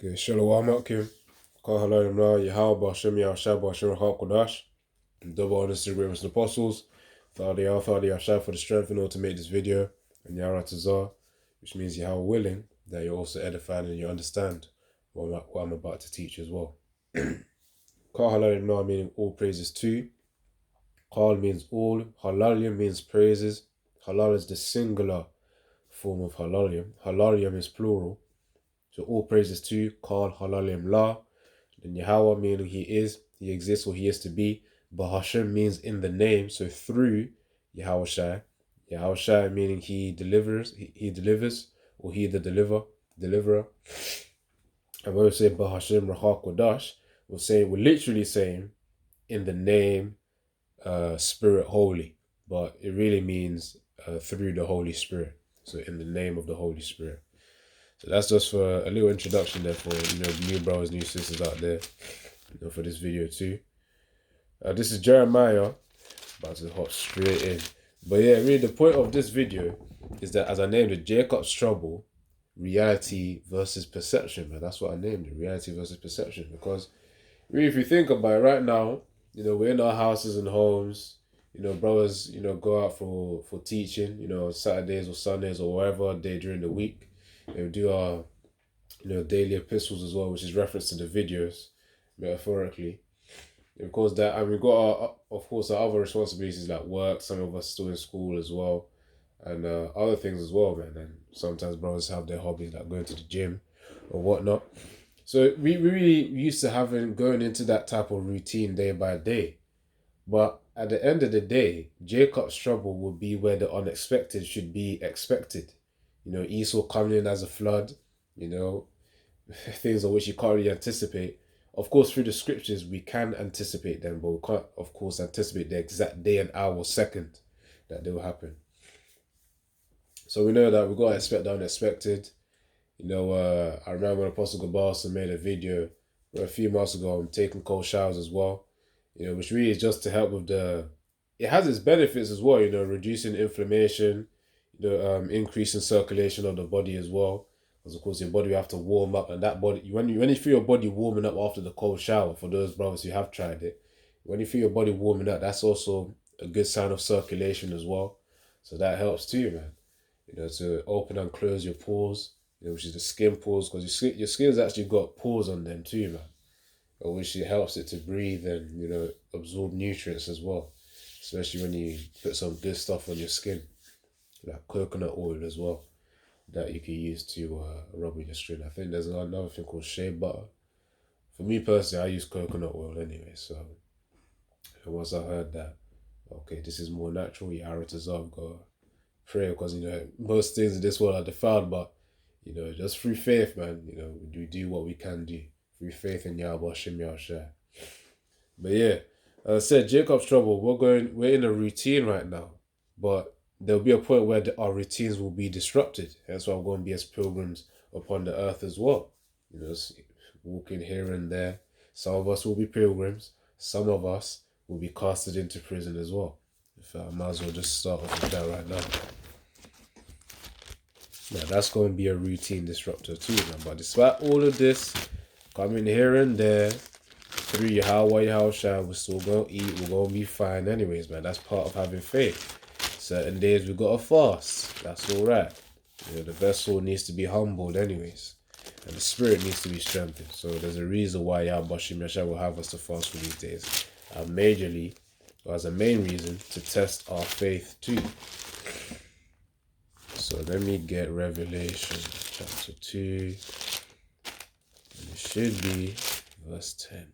Okay, Shalom Akim. Call hello Imra, Yahweh, Hashem, Yahshua, Hashem, Kodash. Double honors to the greatest apostles. Father Yahshua for the strength in order to make this video. And Yahweh Tazar, which means Yahweh willing, that you're also edified and you understand what I'm about to teach as well. Call hello Imra meaning all praises to. Call means all. Halalim means praises. Halal is the singular form of halalium. Halalium is plural. So all praises to, call halalim la. Then Yahweh meaning he is, he exists or he is to be. But Hashem means in the name, so through Yahweh Shai. Yahweh Shai meaning he delivers, he delivers, or he the deliverer. And when we say Bahashem Rahak Kodash, we're literally saying in the name Spirit Holy. But it really means through the Holy Spirit. So in the name of the Holy Spirit. So that's just for a little introduction there for, new brothers, new sisters out there, for this video too. This is Jeremiah, about to hop straight in. But yeah, really the point of this video is that, as I named it, Jacob's Trouble, reality versus perception, man. That's what I named it, reality versus perception. Because really, if you think about it right now, we're in our houses and homes, brothers, go out for teaching, Saturdays or Sundays or whatever day during the week. We do our, daily epistles as well, which is reference to the videos, metaphorically. Of course, and we've got our other responsibilities like work. Some of us still in school as well, and other things as well, man. And sometimes brothers have their hobbies like going to the gym or whatnot. So we really used to going into that type of routine day by day. But at the end of the day, Jacob's trouble will be where the unexpected should be expected. Esau coming in as a flood, things of which you can't really anticipate. Of course, through the scriptures, we can anticipate them, but we can't, of course, anticipate the exact day and hour or second that they will happen. So we know that we've got to expect the unexpected. I remember when Apostle Gabarsa made a video a few months ago on taking cold showers as well, which really is just to help with it has its benefits as well, reducing inflammation, increasing circulation of the body as well. Because of course your body will have to warm up, and that body, when you feel your body warming up after the cold shower, for those brothers who have tried it, when you feel your body warming up, that's also a good sign of circulation as well. So that helps too, man. To open and close your pores, which is the skin pores, because your skin's actually got pores on them too, man. Which it helps it to breathe and, absorb nutrients as well. Especially when you put some good stuff on your skin, like coconut oil as well, that you can use to rub in your skin. I think there's another thing called shea butter. For me personally, I use coconut oil anyway. So once I heard that, okay, this is more natural, I've got to pray, because most things in this world are defiled, but just through faith, man, we do what we can do through faith in Yahweh Shem Yahshua. But yeah, as I said, Jacob's trouble, we're in a routine right now, but there'll be a point where our routines will be disrupted. That's why we're going to be as pilgrims upon the earth as well. Walking here and there. Some of us will be pilgrims. Some of us will be casted into prison as well. I might as well just start off with that right now. Now, that's going to be a routine disruptor too, man. But despite all of this, coming here and there, through Yahweh Yahushua, we're still going to eat. We're going to be fine anyways, man. That's part of having faith. Certain days we got to fast. That's all right. The vessel needs to be humbled anyways. And the spirit needs to be strengthened. So there's a reason why Yahweh Shemeshah will have us to fast for these days. And majorly, or as a main reason, to test our faith too. So let me get Revelation chapter 2. And it should be verse 10.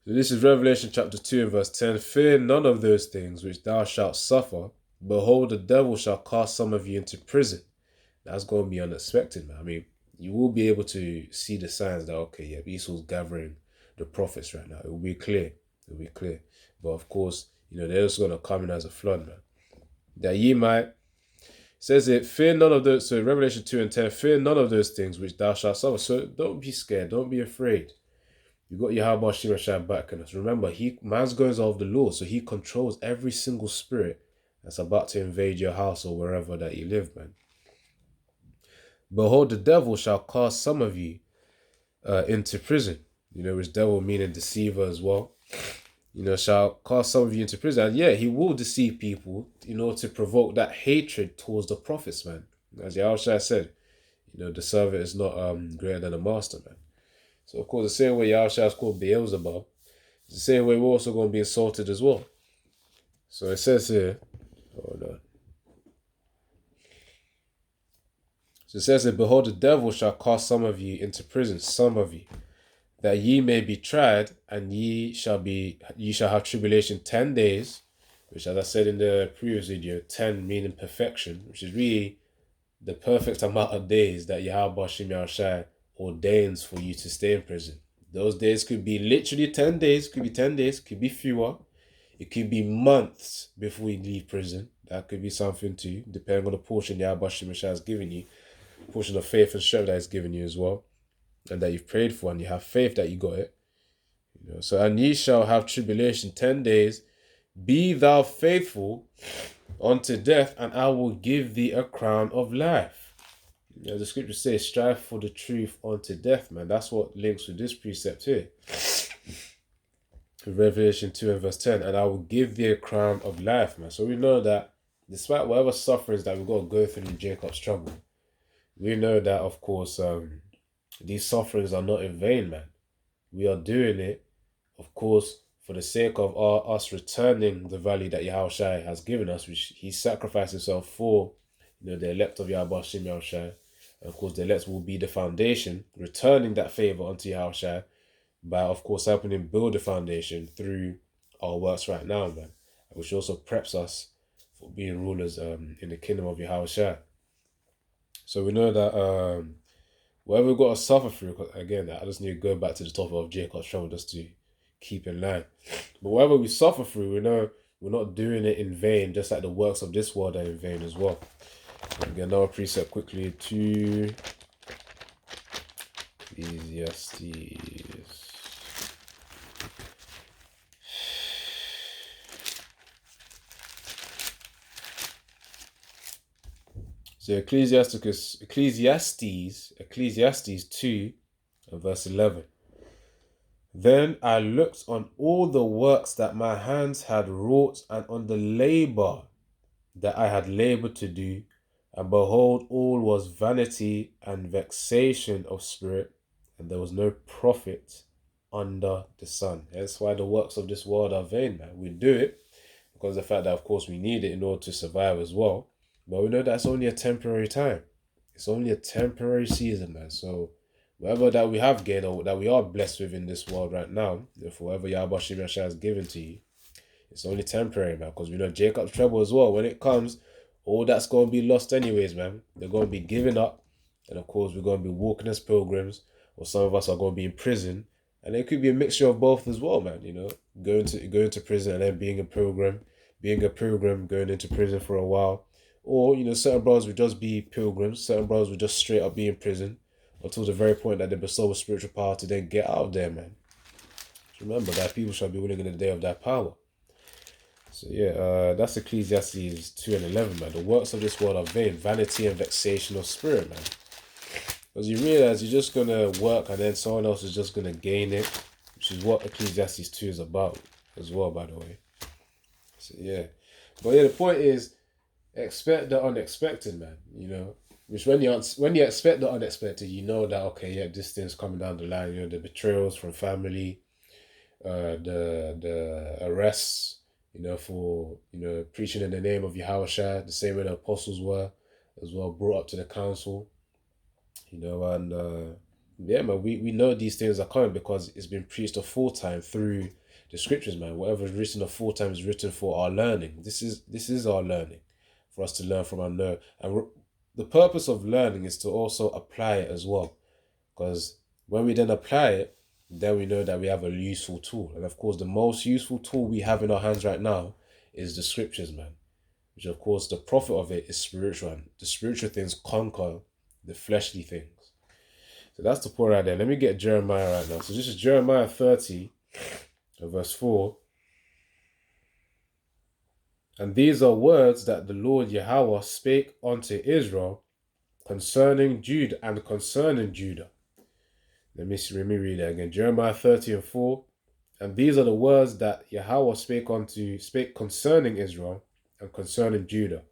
So this is Revelation chapter 2 and verse 10. Fear none of those things which thou shalt suffer. Behold, the devil shall cast some of you into prison. That's going to be unexpected, man. I mean, you will be able to see the signs that, okay, yeah, Esau's gathering the prophets right now. It will be clear. But of course, they're just going to come in as a flood, man. That ye might, says it, fear none of those. So Revelation 2 and 10, fear none of those things which thou shalt suffer. So don't be scared. Don't be afraid. You got Yahweh Shemeshah backing us. Remember, man's goings of the Lord, so he controls every single spirit that's about to invade your house or wherever that you live, man. Behold, the devil shall cast some of you into prison. Which devil meaning deceiver as well. Shall cast some of you into prison. And yeah, he will deceive people, to provoke that hatred towards the prophets, man. As Yahushua said, the servant is not greater than the master, man. So, of course, the same way Yahushua is called Beelzebub, it's the same way we're also going to be insulted as well. So it says here, hold on. So it says that, behold, the devil shall cast some of you into prison, some of you, that ye may be tried, and ye shall have tribulation 10 days, which, as I said in the previous video, 10 meaning perfection, which is really the perfect amount of days that Yahweh Shem Yahushai ordains for you to stay in prison. Those days could be literally 10 days, could be 10 days, could be fewer. It could be months before you leave prison. That could be something too, depending on the portion Yahweh Shem Yahushai has given you, portion of faith and strength that He's given you as well, and that you've prayed for, and you have faith that you got it. So, and ye shall have tribulation 10 days. Be thou faithful unto death, and I will give thee a crown of life. The scripture says, strive for the truth unto death, man. That's what links with this precept here. Revelation 2 and verse 10, and I will give thee a crown of life, man. So we know that despite whatever sufferings that we've got to go through in Jacob's trouble, we know that, of course, these sufferings are not in vain, man. We are doing it, of course, for the sake of us returning the value that Yahushua has given us, which He sacrificed Himself for, the elect of Yahweh Shem Yahushua. And of course, the elect will be the foundation, returning that favor unto Yahushua by, of course, helping Him build the foundation through our works right now, man, which also preps us for being rulers in the kingdom of Yahushua. So we know that whatever we've got to suffer through, again, I just need to go back to the topic of Jacob's trouble just to keep in line. But whatever we suffer through, we know we're not doing it in vain, just like the works of this world are in vain as well. Get another precept quickly to Ecclesiastes. So Ecclesiastes 2 and verse 11. Then I looked on all the works that my hands had wrought, and on the labor that I had labored to do, and behold, all was vanity and vexation of spirit, and there was no profit under the sun. That's why the works of this world are vain, man. We do it because of the fact that, of course, we need it in order to survive as well. But we know that's only a temporary time. It's only a temporary season, man. So whatever that we have gained or that we are blessed with in this world right now, for whatever Yahweh Shem Yahushua has given to you, it's only temporary, man. Because we know Jacob's trouble as well. When it comes, all that's going to be lost anyways, man. They're going to be giving up. And of course, we're going to be walking as pilgrims. Or some of us are going to be in prison. And it could be a mixture of both as well, man. Going to prison and then being a pilgrim. Being a pilgrim, going into prison for a while. Or, certain brothers would just be pilgrims. Certain brothers would just straight up be in prison until the very point that they bestow with spiritual power to then get out of there, man. Remember that people shall be willing in the day of that power. So yeah, that's Ecclesiastes 2 and 11, man. The works of this world are vain, vanity and vexation of spirit, man. Because you realize you're just going to work and then someone else is just going to gain it, which is what Ecclesiastes 2 is about as well, by the way. So yeah. But yeah, the point is, expect the unexpected, man. Which when you expect the unexpected, you know that, okay, yeah, this thing's coming down the line. The betrayals from family, the arrests, for preaching in the name of Yahushua, the same way the apostles were as well, brought up to the council. And yeah, man, we know these things are coming because it's been preached aforetime through the scriptures, man. Whatever is written aforetime is written for our learning. This is our learning, for us to learn from our learn. And the purpose of learning is to also apply it as well, because when we then apply it, then we know that we have a useful tool. And of course, the most useful tool we have in our hands right now is the scriptures, man. Which of course, the profit of it is spiritual. And the spiritual things conquer the fleshly things. So that's the point right there. Let me get Jeremiah right now. So this is Jeremiah 30, verse 4. And these are words that the Lord Yahweh spake unto Israel concerning Judah and concerning Judah. Let me read that again. Jeremiah 30:4. And these are the words that Yahweh spake concerning Israel and concerning Judah.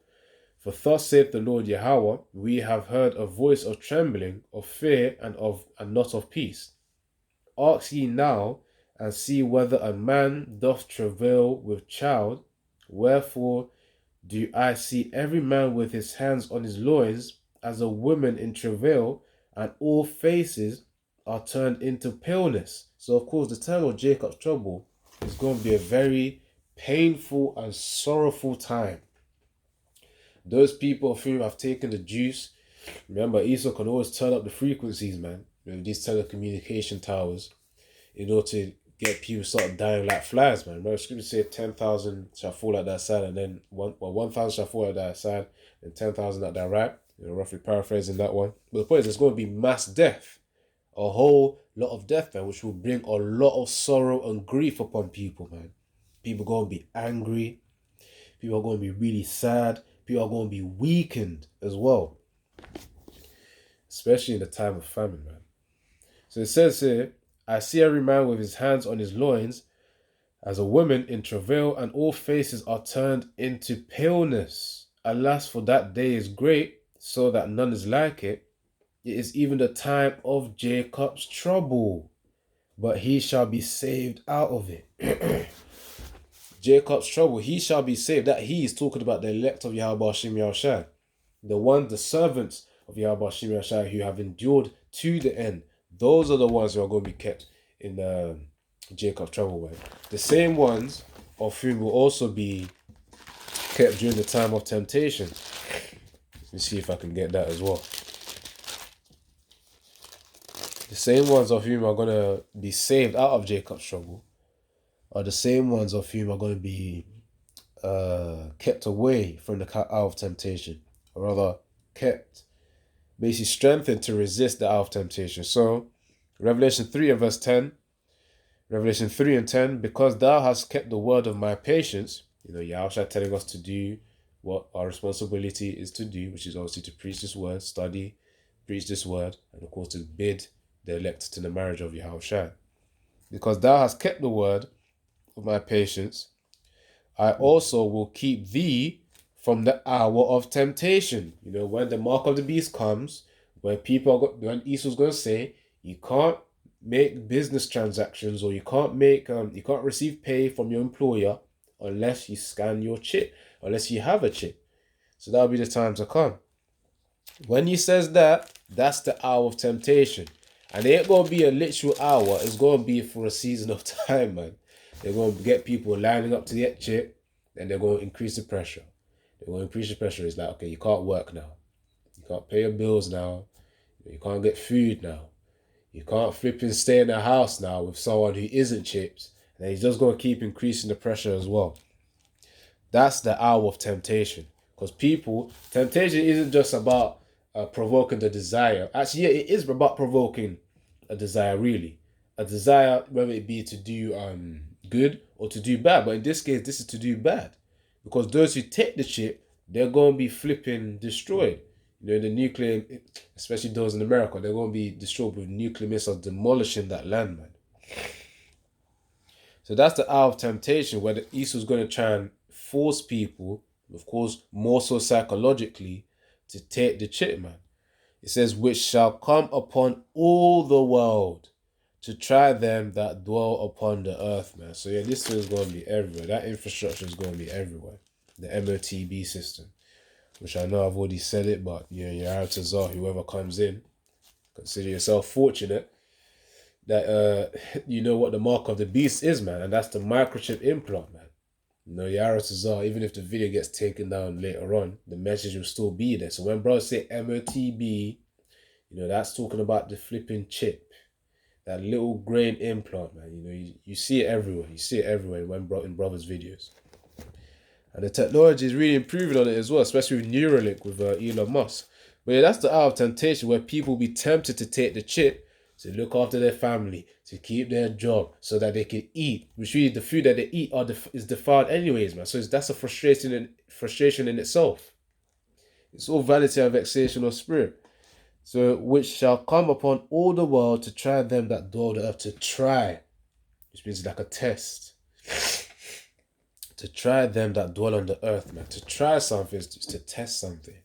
For thus saith the Lord Yahweh, we have heard a voice of trembling, of fear, and not of peace. Ask ye now, and see whether a man doth travail with child. Wherefore do I see every man with his hands on his loins, as a woman in travail, and all faces are turned into paleness. So of course the time of Jacob's trouble is going to be a very painful and sorrowful time. Those people of whom have taken the juice, remember Esau can always turn up the frequencies, man, with these telecommunication towers, in order to get people start dying like flies, man. Remember, scripture said 10,000 shall fall at that side, and then 1,000 shall fall at that side, and 10,000 at that right. Roughly paraphrasing that one. But the point is, there's going to be mass death, a whole lot of death, man, which will bring a lot of sorrow and grief upon people, man. People are going to be angry. People are going to be really sad. People are going to be weakened as well, especially in the time of famine, man. So it says here, I see every man with his hands on his loins, as a woman in travail, and all faces are turned into paleness. Alas, for that day is great, so that none is like it. It is even the time of Jacob's trouble, but he shall be saved out of it. Jacob's trouble, he shall be saved. That he is talking about the elect of Yahweh Hashem Yahushai, the servants of Yahweh Hashem Yahushai who have endured to the end. Those are the ones who are going to be kept in Jacob's trouble way. The same ones of whom will also be kept during the time of temptation. Let me see if I can get that as well. The same ones of whom are going to be saved out of Jacob's trouble are the same ones of whom are going to be kept away from the out of temptation, or rather kept, basically strengthened to resist the hour of temptation. So Revelation 3 and verse 10, Revelation 3 and 10, because thou hast kept the word of my patience. Yahushua telling us to do what our responsibility is to do, which is obviously to preach this word, study, preach this word, and of course to bid the elect to the marriage of Yahushua. Because thou hast kept the word of my patience, I also will keep thee from the hour of temptation. When the mark of the beast comes, when Esau's going to say, you can't make business transactions, or you can't receive pay from your employer unless you scan your chip, unless you have a chip. So that'll be the time to come. When he says that, that's the hour of temptation. And it ain't going to be a literal hour. It's going to be for a season of time, man. They're going to get people lining up to get chip, and they're going to increase the pressure. They're going to increase the pressure. It's like, okay, you can't work now. You can't pay your bills now. You can't get food now. You can't flipping stay in the house now with someone who isn't chips. And he's just going to keep increasing the pressure as well. That's the hour of temptation. Because temptation isn't just about provoking the desire. Actually, yeah, it is about provoking a desire, really. A desire, whether it be to do good or to do bad. But in this case, this is to do bad. Because those who take the chip, they're going to be flipping destroyed. The nuclear, especially those in America, they're going to be destroyed with nuclear missiles demolishing that land, man. So that's the hour of temptation, where the Esau's going to try and force people, of course, more so psychologically, to take the chip, man. It says, which shall come upon all the world to try them that dwell upon the earth, man. So yeah, this thing is going to be everywhere. That infrastructure is going to be everywhere. The MOTB system, which I know I've already said it, but your Aratazar, whoever comes in, consider yourself fortunate that you know what the mark of the beast is, man, and that's the microchip implant, man. Your Aratazar, even if the video gets taken down later on, the message will still be there. So when brothers say MOTB, that's talking about the flipping chip. That little grain implant, man. You see it everywhere. You see it everywhere in brothers' videos. And the technology is really improving on it as well, especially with Neuralink with Elon Musk. But yeah, that's the hour of temptation, where people will be tempted to take the chip to look after their family, to keep their job, so that they can eat. Which really, the food that they eat is defiled anyways, man. So that's a frustration in itself. It's all vanity and vexation of spirit. So, which shall come upon all the world to try them that dwell the earth. To try, which means like a test. To try them that dwell on the earth, man. To try something is to test something.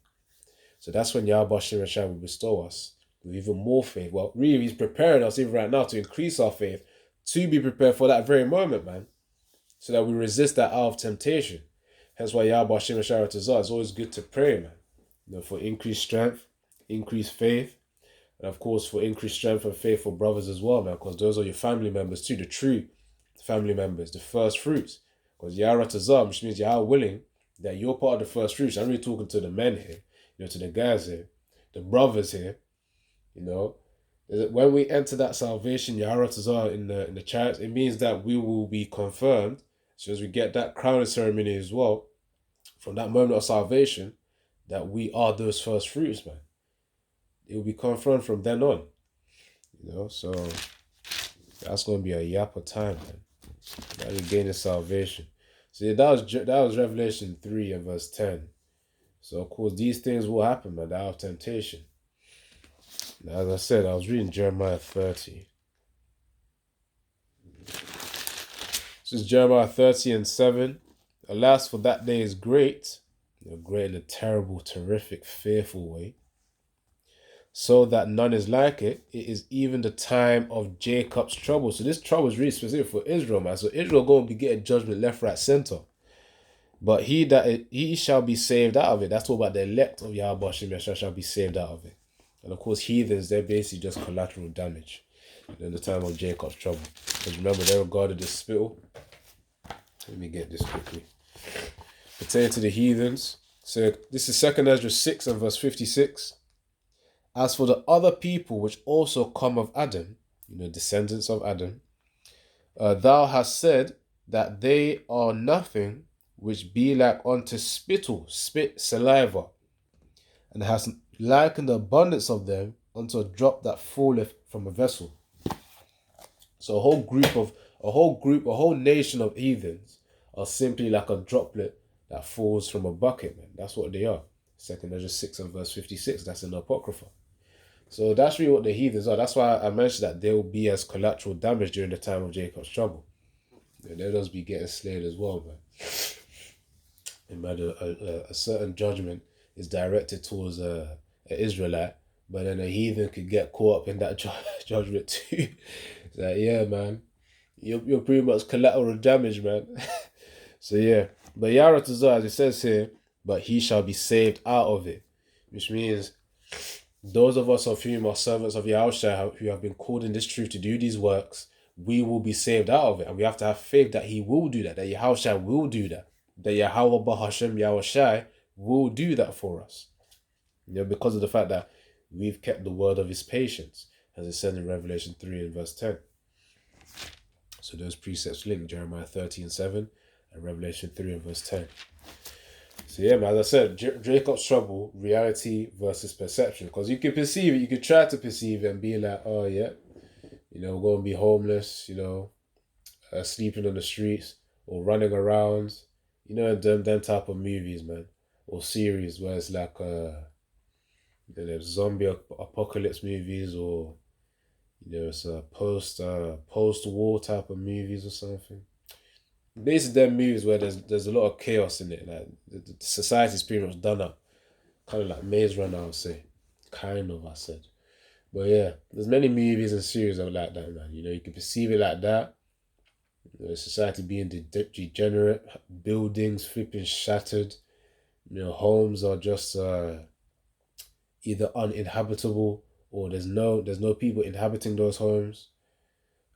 So that's when Yahweh Shem Shai will bestow us with even more faith. Well, really, he's preparing us even right now to increase our faith, to be prepared for that very moment, man. So that we resist that hour of temptation. Hence why Yahweh Shem Shai it's always good to pray, man. You know, for increased strength, increased faith, and of course for increased strength and faith for brothers as well, man. Because those are your family members too, the true family members, the first fruits. Because Yahweh Tazah, which means Yahweh willing that you're part of the first fruits. I'm really talking to the men here, you know, to the guys here, the brothers here, you know. When we enter that salvation, Yahweh Tazah in the chariots, it means that we will be confirmed. So as we get that crowning ceremony as well, from that moment of salvation, that we are those first fruits, man. It will be confirmed from then on, you know. So that's going to be a yapper time, man. That we gain the salvation. So yeah, that was Revelation 3 and verse 10. So of course these things will happen, man. The hour of temptation. Now, as I said, I was reading Jeremiah 30. This is Jeremiah 30 and 7. Alas, for that day is great, great in a terrible, terrific, fearful way, so that none is like it. It is even the time of Jacob's trouble. So this trouble is really specific for Israel, man. So Israel going to be getting judgment left, right, center. But he shall be saved out of it. That's all about the elect of Yahweh Shem Yahshua shall be saved out of it. And of course, heathens, they're basically just collateral damage in the time of Jacob's trouble. Because remember, they regarded as spittle. Let me get this quickly. Pertaining to the heathens. So this is 2 Ezra 6 and verse 56. As for the other people which also come of Adam, descendants of Adam, thou hast said that they are nothing which be like unto spittle, spit, saliva, and hast likened the abundance of them unto a drop that falleth from a vessel. So a whole nation of heathens are simply like a droplet that falls from a bucket, man. That's what they are. 2 Ezra 6 and verse 56, that's in the Apocrypha. So that's really what the heathens are. That's why I mentioned that they will be as collateral damage during the time of Jacob's trouble. And they'll just be getting slayed as well, man. And a certain judgment is directed towards an Israelite, but then a heathen could get caught up in that judgment too. It's like, yeah, man, you're pretty much collateral damage, man. So yeah, but Yahweh Tazah, as it says here, but he shall be saved out of it, which means those of us of whom are servants of Yahushua, who have been called in this truth to do these works, we will be saved out of it. And we have to have faith that he will do that Yahushua will do that Yahweh Bahashem Yahushua will do that for us. Because of the fact that we've kept the word of his patience, as it said in Revelation 3 and verse 10. So those precepts link Jeremiah 30 and 7 and Revelation 3 and verse 10. So yeah, man, as I said, Jacob's trouble, reality versus perception. Because you can perceive it, you can try to perceive it and be like, oh yeah, we're going to be homeless, sleeping on the streets or running around, them type of movies, man, or series where it's like zombie apocalypse movies, or it's a post-war type of movies or something. Basically, them movies where there's a lot of chaos in it, like the society's pretty much done up, kind of like Maze Runner, I would say, I said. But yeah, there's many movies and series that are like that, man. You can perceive it like that. Society being degenerate, buildings flipping shattered, homes are just either uninhabitable or there's no people inhabiting those homes.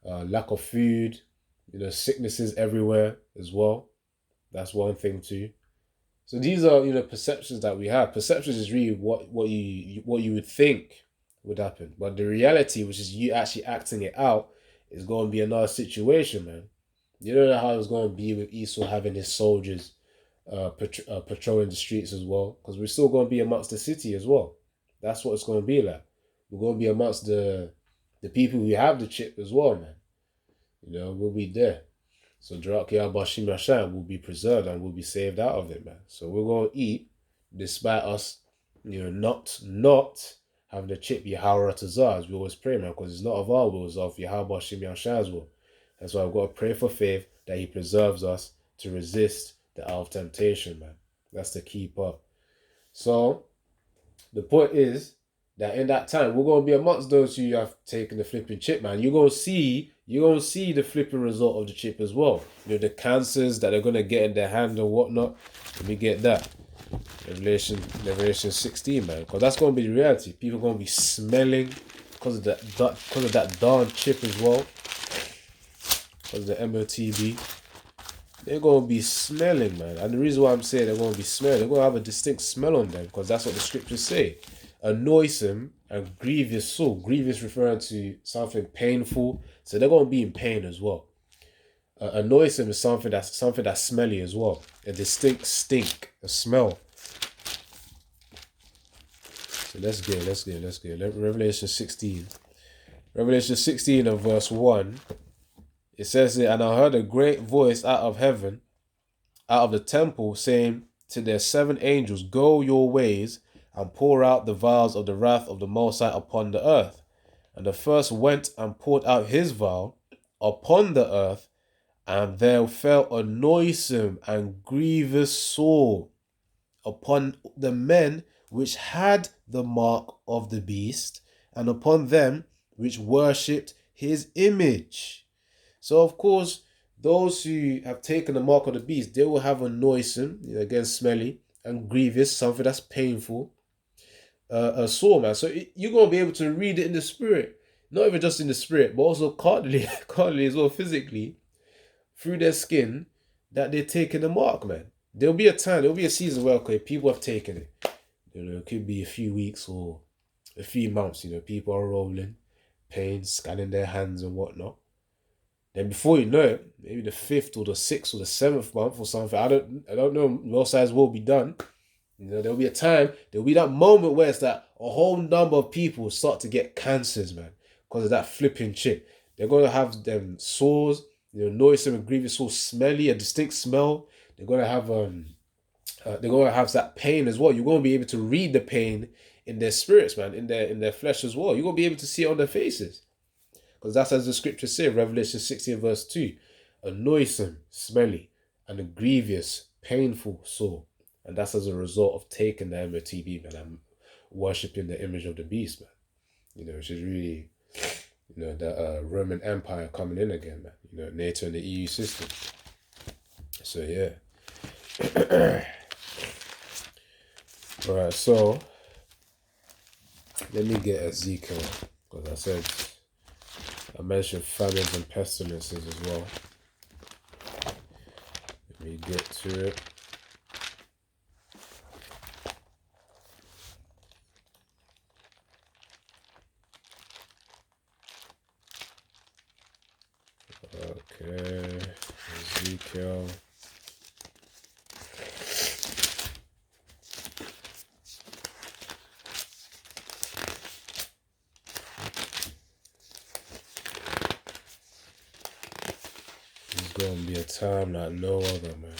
Lack of food, sicknesses everywhere as well. That's one thing too. So these are perceptions that we have. Perceptions is really what you would think would happen, but the reality, which is you actually acting it out, is going to be another situation, man. You don't know how it's going to be with Esau having his soldiers patrolling the streets as well, because we're still going to be amongst the city as well. That's what it's going to be like. We're going to be amongst the people who have the chip as well, man. We'll be there. So Drak Bashim Hashem will be preserved and will be saved out of it, man. So we're going to eat, despite us, not having the chip Yahweh Ratazah, as we always pray, man, because it's not of our wills, of Yahweh Hashem Yahshua's will. That's why I've got to pray for faith that he preserves us to resist the hour of temptation, man. That's the key part. So, the point is that in that time, we're going to be amongst those who have taken the flipping chip, man. You're going to see the flipping result of the chip as well. The cancers that they're going to get in their hand and whatnot. Let me get that. Revelation 16, man. Because that's going to be the reality. People are going to be smelling because of that darn chip as well. Because of the MOTB. They're going to be smelling, man. And the reason why I'm saying they're going to be smelling, they're going to have a distinct smell on them, because that's what the scriptures say. A noisome and grievous soul. Grievous referring to something painful. So they're going to be in pain as well. A noisome is something that's smelly as well. A distinct stink, a smell. So let's get. Revelation 16. Revelation 16 and verse 1. It says it, and I heard a great voice out of heaven, out of the temple, saying to their 7 angels, go your ways and pour out the vials of the wrath of the Most High upon the earth. And the first went and poured out his vial upon the earth, and there fell a noisome and grievous sore upon the men which had the mark of the beast, and upon them which worshipped his image. So, of course, those who have taken the mark of the beast, they will have a noisome, again, smelly, and grievous, something that's painful, a sore, man. So you're going to be able to read it in the spirit. Not even just in the spirit, but also carnally as well, physically, through their skin, that they're taking the mark, man. There'll be a season where, okay, people have taken it. It could be a few weeks or a few months, people are rolling, pain, scanning their hands and whatnot. Then before you know it, maybe the 5th or the 6th or the 7th month or something, I don't know, most sides will be done. There'll be a time, there'll be that moment where it's that a whole number of people start to get cancers, man, because of that flipping chip. They're going to have them sores, noisome and grievous sores, smelly, a distinct smell. They're going to have that pain as well. You're going to be able to read the pain in their spirits, man, in their flesh as well. You're going to be able to see it on their faces. Because that's as the scriptures say, Revelation 16 verse 2. A noisome, smelly, and a grievous, painful sore. And that's as a result of taking the MOTB, man, and worshipping the image of the beast, man. Which is really, the Roman Empire coming in again, man. NATO and the EU system. So, yeah. Alright, so, let me get Ezekiel, because I mentioned famines and pestilences as well. Let me get to it. Okay, Ezekiel. It's going to be a time like no other, man.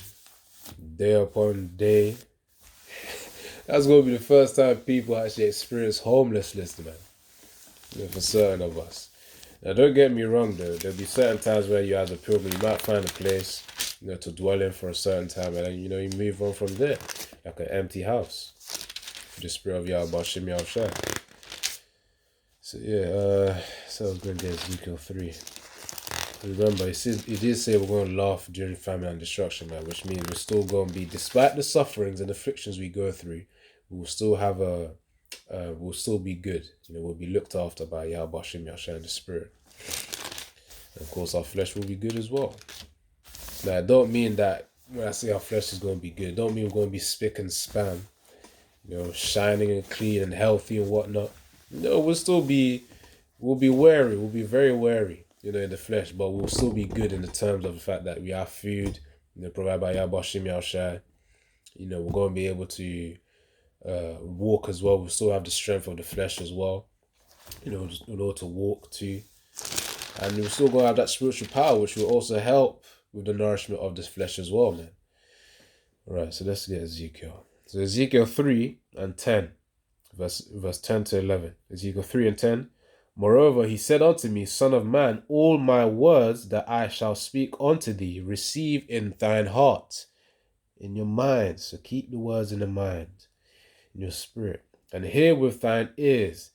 Day upon day. That's going to be the first time people actually experience homelessness, man. For certain of us. Now, don't get me wrong, though. There'll be certain times where you, as a pilgrim, you might find a place, to dwell in for a certain time, and then, you move on from there, like an empty house. The spirit of Yahweh Shem Yahushua. So, yeah, so I was going to get Ezekiel 3. Remember, it did say we're going to laugh during famine and destruction, man, which means we're still going to be, despite the sufferings and afflictions we go through, we'll still have we'll still be good. We'll be looked after by Yahweh Shem Yahushua and the Spirit. And of course, our flesh will be good as well. Now, I don't mean that when I say our flesh is going to be good, I don't mean we're going to be spick and span, shining and clean and healthy and whatnot. No, we'll be wary. We'll be very wary, in the flesh, but we'll still be good in the terms of the fact that we have food, provided by Yahweh Shem Yahushua. We're going to be able to walk as well. We'll still have the strength of the flesh as well, in order to walk too. And we're still going to have that spiritual power, which will also help with the nourishment of this flesh as well, man. Alright, so let's get Ezekiel. So Ezekiel 3 and 10. verse 10 to 11. Ezekiel 3 and 10. Moreover, he said unto me, Son of man, all my words that I shall speak unto thee, receive in thine heart, in your mind. So keep the words in the mind, in your spirit, and hear with thine ears,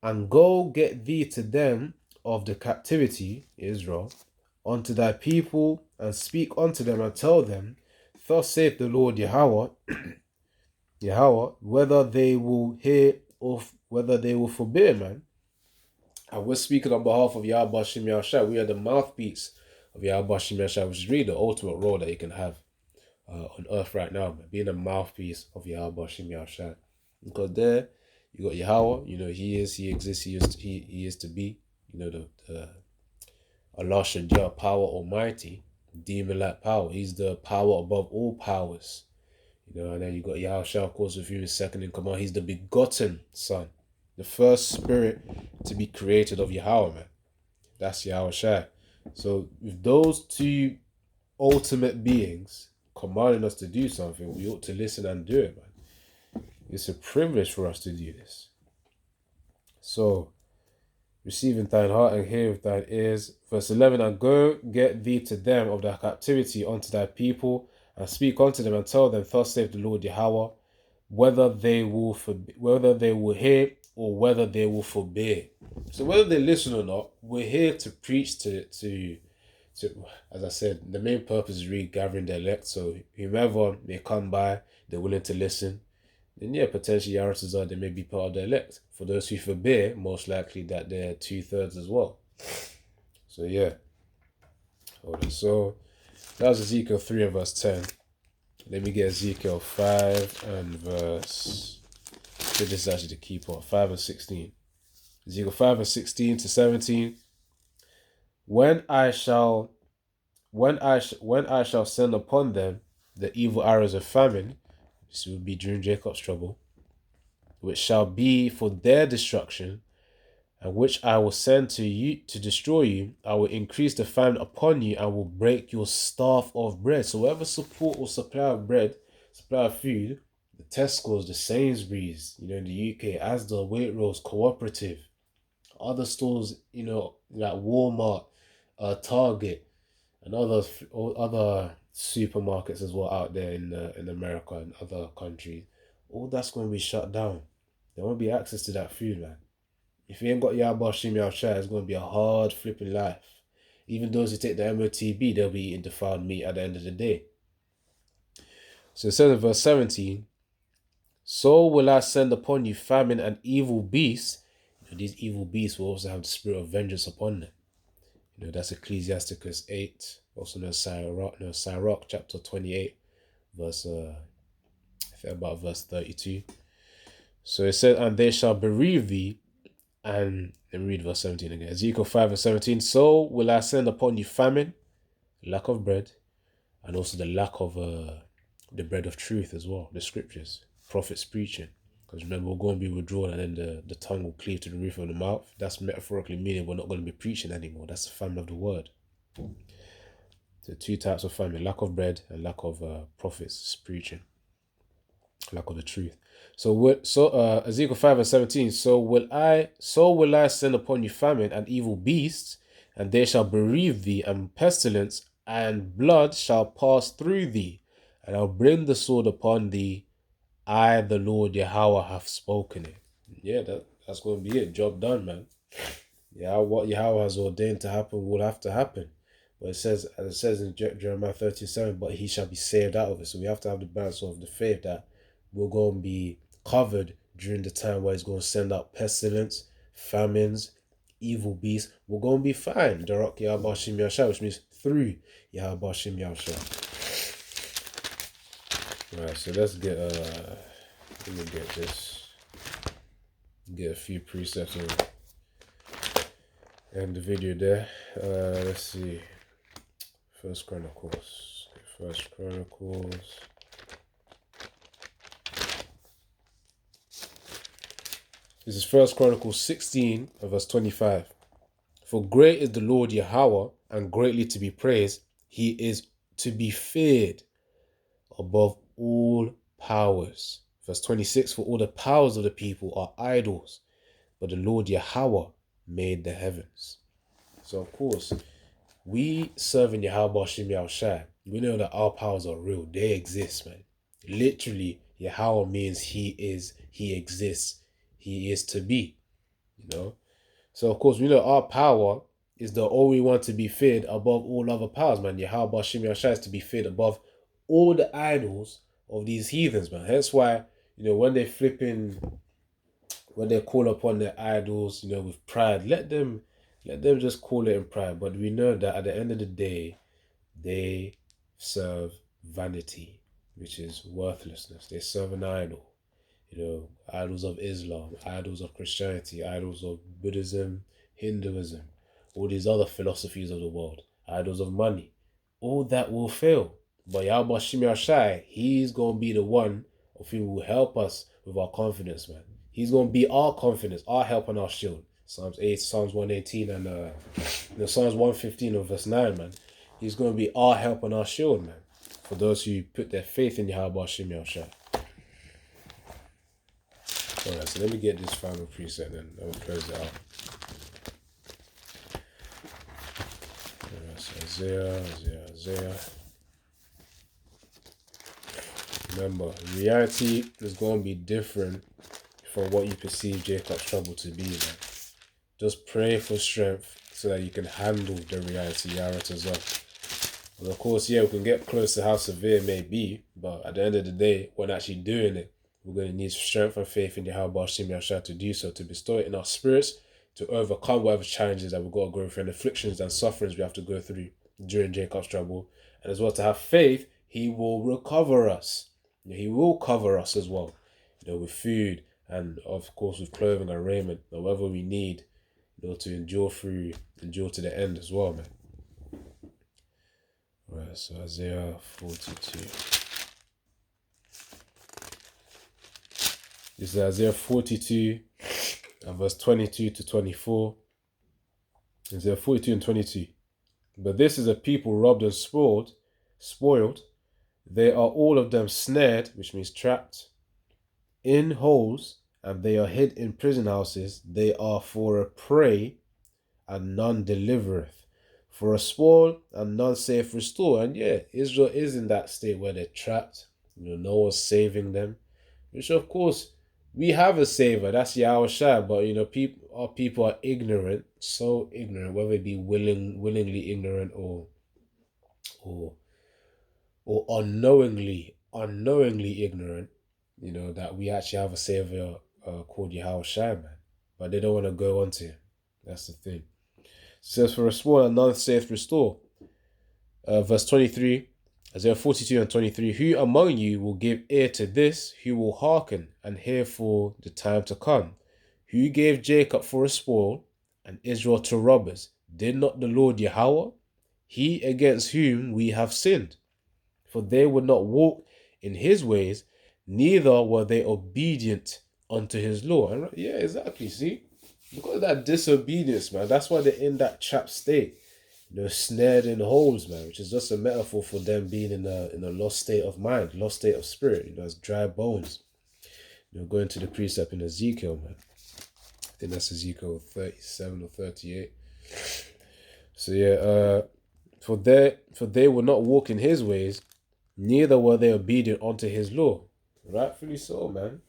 and go get thee to them of the captivity, Israel, unto thy people, and speak unto them, and tell them, Thus saith the Lord Yahweh, whether they will hear or whether they will forbear, man. And we're speaking on behalf of Yahweh Shem Yahushua. We are the mouthpiece of Yahweh Shem Yahushua, which is really the ultimate role that you can have on earth right now, man. Being a mouthpiece of Yahweh Shem Yahushua. Because there, you got Yahweh, he is, he exists, he is to be, the Allah Shaddai, power almighty, demon-like power. He's the power above all powers. And then you got Yahushua, of course, with you is second in command. He's the begotten son, the first spirit to be created of Yahweh, man. That's Yahushua. So with those two ultimate beings commanding us to do something, we ought to listen and do it, man. It's a privilege for us to do this. So, receive in thine heart and hear with thine ears. Verse 11, and go get thee to them of thy captivity unto thy people, and speak unto them, and tell them, Thus saith the Lord Yahweh, whether they will hear or whether they will forbear. So whether they listen or not, we're here to preach to as I said, the main purpose is really gathering the elect. So whomever may come by, they're willing to listen, then yeah, potentially answers are they may be part of the elect. For those who forbear, most likely that they're 2/3 as well. So yeah. Hold on. So that was Ezekiel 3 and verse 10. Let me get Ezekiel 5 and verse... So this is actually the key part. 5 and 16. Ezekiel 5 and 16 to 17. When I shall send upon them the evil arrows of famine, this will be during Jacob's trouble, which shall be for their destruction, and which I will send to you to destroy you, I will increase the famine upon you, and will break your staff of bread. So whatever support or supply of bread, supply of food, the Tesco's, the Sainsbury's, in the UK, Asda, Waitrose, Cooperative, other stores, like Walmart, Target, and other supermarkets as well out there in America and other countries, all that's going to be shut down. There won't be access to that food, man. If you ain't got Yahweh Shem Yahushua, it's going to be a hard flipping life. Even those who take the MOTB, they'll be eating defiled meat at the end of the day. So it says in verse 17, So will I send upon you famine and evil beasts. These evil beasts will also have the spirit of vengeance upon them. That's Ecclesiasticus 8, also known as Sirach, chapter 28, verse, I think about verse 32. So it said, and they shall bereave thee, and let me read verse 17 again. Ezekiel 5 and 17, So will I send upon you famine, lack of bread, and also the lack of the bread of truth as well, the scriptures, prophets preaching. Because remember, we're going to be withdrawn, and then the tongue will cleave to the roof of the mouth. That's metaphorically meaning we're not going to be preaching anymore. That's the famine of the word. The two types of famine, lack of bread and lack of prophets preaching, lack of the truth. So Ezekiel 5 and 17, so will I send upon you famine and evil beasts, and they shall bereave thee, and pestilence and blood shall pass through thee, and I'll bring the sword upon thee. I, the Lord Yahweh, have spoken it. Yeah, that's going to be it. Job done, man. Yeah, what Yahweh has ordained to happen will have to happen. But as it says in Jeremiah 13:7, but he shall be saved out of it. So we have to have the balance of the faith that we're going to be covered during the time where he's going to send out pestilence, famines, evil beasts. We're going to be fine. Darak Yahweh Shem Yahushua, which means through Yahweh Shem Yahushua. Alright, so let's get let me get this. Get a few precepts and the video there. Let's see. First Chronicles. This is First Chronicles 16 and verse 25. For great is the Lord Yahweh, and greatly to be praised. He is to be feared above all powers. Verse 26, for all the powers of the people are idols, but the Lord Yahweh made the heavens. So of course, we serving Yahweh Hashem Yahushai, we know that our powers are real. They exist, man. Literally, Yahweh means he is, he exists, he is to be, you know. So of course, we know our power is the only one to be feared above all other powers, man. Yahweh Hashem Yahushai is to be feared above all the idols of these heathens, man. Hence why, you know, when they call upon their idols, you know, with pride, let them just call it in pride. But we know that at the end of the day, they serve vanity, which is worthlessness. They serve an idol. You know, idols of Islam, idols of Christianity, idols of Buddhism, Hinduism, all these other philosophies of the world, idols of money. All that will fail. But Yahweh Shimei Shai, he's going to be the one of who will help us with our confidence, man. He's going to be our confidence, our help and our shield. Psalms 118 and Psalms 115 of verse 9, man. He's going to be our help and our shield, man. For those who put their faith in Yahweh Shimei Shai. Alright, so let me get this final preset then. I will close it out. Alright, so Isaiah. Remember, reality is going to be different from what you perceive Jacob's trouble to be, man. Just pray for strength so that you can handle the reality Yaratazah. And of course, yeah, we can get close to how severe it may be, but at the end of the day, when actually doing it, we're going to need strength and faith in Yahweh Hashem Yahushua to do so, to bestow it in our spirits, to overcome whatever challenges that we've got to go through and afflictions and sufferings we have to go through during Jacob's trouble. And as well to have faith, he will recover us. He will cover us as well, you know, with food and of course with clothing and raiment, whatever we need, you know, to endure to the end as well, man. Right, so Isaiah 42. This is Isaiah 42 and verse 22 to 24. Isaiah 42 and 22. But this is a people robbed and spoiled. They are all of them snared, which means trapped, in holes, and they are hid in prison houses. They are for a prey, and none delivereth. For a spoil, and none safe restore. And yeah, Israel is in that state where they're trapped. You know, no one's saving them. Which of course, we have a savior, that's Yahushua, but you know, our people are ignorant, so ignorant, whether it be willingly ignorant or unknowingly ignorant, you know, that we actually have a savior called Yahushua, man. But they don't want to go on to him. That's the thing. It says, for a small and none safe restore. Verse 23. Isaiah 42 and 23, who among you will give ear to this, who will hearken and hear for the time to come? Who gave Jacob for a spoil and Israel to robbers? Did not the Lord Yahweh? He against whom we have sinned. For they would not walk in his ways, neither were they obedient unto his law. And yeah, exactly, see? Look at that disobedience, man. That's why they're in that trapped state. You know, snared in holes, man, which is just a metaphor for them being in a lost state of mind, lost state of spirit, you know, as dry bones. You know, going to the precept in Ezekiel, man. I think that's Ezekiel 37 or 38. So yeah, for they will not walk in his ways, neither were they obedient unto his law. Rightfully so, man.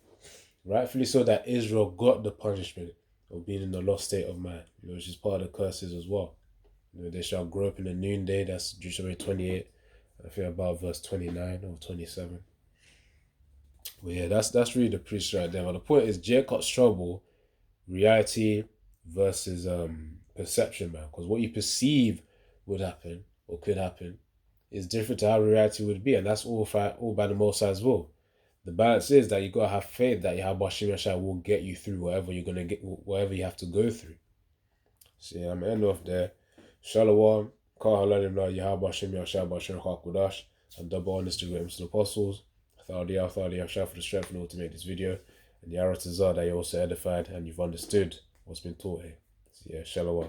Rightfully so that Israel got the punishment of being in a lost state of mind, you know, which is part of the curses as well. You know, they shall grow up in the noonday. That's Deuteronomy 28. I think about verse 29 or 27. But yeah, that's really the preach right there. But the point is Jacob's trouble, reality versus perception, man. Because what you perceive would happen or could happen is different to how reality would be, and that's all by the Most High's will. The balance is that you gotta have faith that Yahweh Shai will get you through whatever you have to go through. So yeah, I'm gonna end off there. Shalom, Kahalanimla, Yahweh Hashem Yahshua Bashem Hakudash, and double honest to Great the Apostles. Thali Yahshua for the strength and all to make this video. And Yaratazah that you also edified and you've understood what's been taught here. So yeah, Shalom.